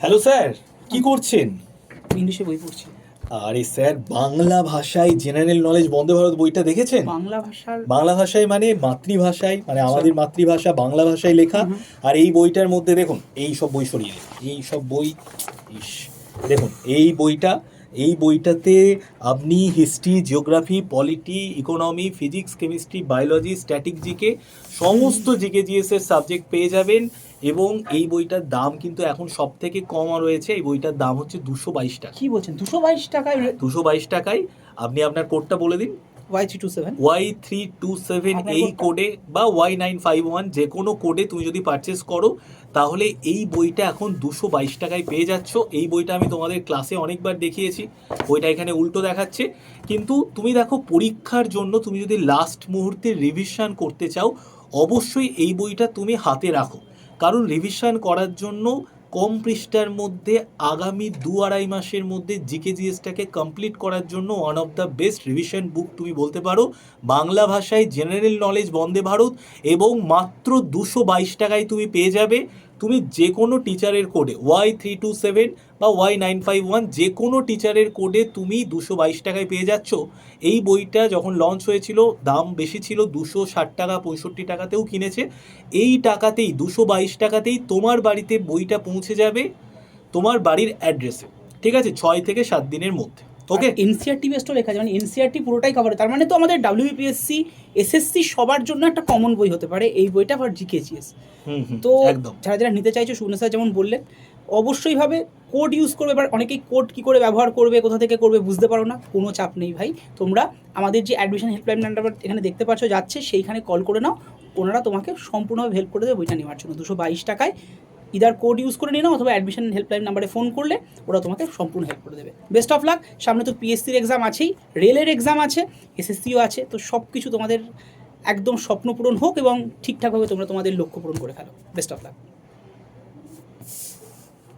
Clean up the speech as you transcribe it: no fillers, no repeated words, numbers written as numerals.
Hello sir, কি করছেন? ইংলিশে বই পড়ছি। আরে স্যার, বাংলা ভাষায় জেনারেল নলেজ বন্দে ভারত বইটা দেখেছেন? বাংলা ভাষার বাংলা ভাষায় মানে মাতৃভাষায়, মানে আচ্ছা। আমাদের মাতৃভাষা বাংলা ভাষায় লেখা। হুম হুম। আর এই বইটার মধ্যে দেখুন, এই সব বই সরিয়ে দিন। এই সব বই, ইস, দেখুন এই বইটাতে আপনি history, geography, polity, economy, physics, chemistry, biology, static GK, সমস্ত জিকে জিএস এর সাবজেক্ট পেয়ে যাবেন। এবং এই বইটার দাম কিন্তু এখন সব থেকে কম রয়েছে। এই বইটার দাম হচ্ছে 222 টাকা। কি বলছেন 222 টাকায়? 222 টাকায়। আপনি আপনার কোডটা বলে দিন। Y327। Y327 আপনার এই কোডটা? কোডে বা Y951 যে কোনো কোডে তুমি যদি পারচেস করো, তাহলে এই বইটা এখন 222 টাকায় পেয়ে যাচ্ছ। এই বইটা আমি তোমাদের ক্লাসে অনেকবার দেখিয়েছি, বইটা এখানে উল্টো দেখাচ্ছে। কিন্তু তুমি দেখো, পরীক্ষার জন্য তুমি যদি লাস্ট মুহূর্তে রিভিশন করতে চাও, অবশ্যই এই বইটা তুমি হাতে রাখো। কারণ রিভিশন করার জন্য কম পৃষ্ঠার মধ্যে আগামী 2-2.5 মাসের মধ্যে জিকে জিএসটাকে কমপ্লিট করার জন্য one of the best revision book তুমি বলতে পারো। বাংলা ভাষায় জেনারেল নলেজ বন্দে ভারত, এবং মাত্র 222 টাকায় তুমি পেয়ে যাবে। তুমি যে কোনো টিচারের কোডে Y327 বা Y951, যে কোনো টিচারের কোডে তুমি 222 টাকায় পেয়ে যাচ্ছ। এই বইটা যখন লঞ্চ হয়েছিল দাম বেশি ছিল, 260 টাকা 65 টাকাতেও কিনেছে। এই টাকাতেই, 222 টাকাতেই তোমার বাড়িতে বইটা পৌঁছে যাবে, তোমার বাড়ির অ্যাড্রেসে। ঠিক আছে, 6 থেকে 7 দিনের মধ্যে। ওকে। এনসিআরটি বেসটাও লেখা আছে, মানে এনসিআরটি পুরোটাই কভার। তার মানে তো আমাদের ডাব্লিউবিপিএসসি, এসএসসি সবার জন্য একটা কমন বই হতে পারে এই বইটা, ফর জিকেজিএস। তো একদম। যারা যারা নিতে চাইছো, সুগুণ স্যার যেমন বললেন, অবশ্যই ভাবে কোড ইউজ করবে। এবার অনেকেই কোড কী করে ব্যবহার করবে, কোথা থেকে করবে বুঝতে পারো না, কোনো চাপ নেই ভাই। তোমরা আমাদের যে অ্যাডমিশন হেল্পলাইন নাম্বার এখানে দেখতে পাচ্ছ যাচ্ছে, সেইখানে কল করে নাও। ওনারা তোমাকে সম্পূর্ণভাবে হেল্প করে দেবে বইটা নেওয়ার জন্য 222 টাকায়। ইদার কোড ইউজ করে নিয়ে নাও, অথবা অ্যাডমিশন হেল্পলাইন নাম্বারে ফোন করলে ওরা তোমাকে সম্পূর্ণ হেল্প করে দেবে। Best of luck. সামনে তো পিএসসির এক্সাম আছেই, রেলের এক্সাম আছে, এসএসসিও আছে। তো সব কিছু তোমাদের একদম স্বপ্ন পূরণ হোক এবং ঠিকঠাকভাবে তোমরা তোমাদের লক্ষ্য পূরণ করে ফেলো। Best of luck.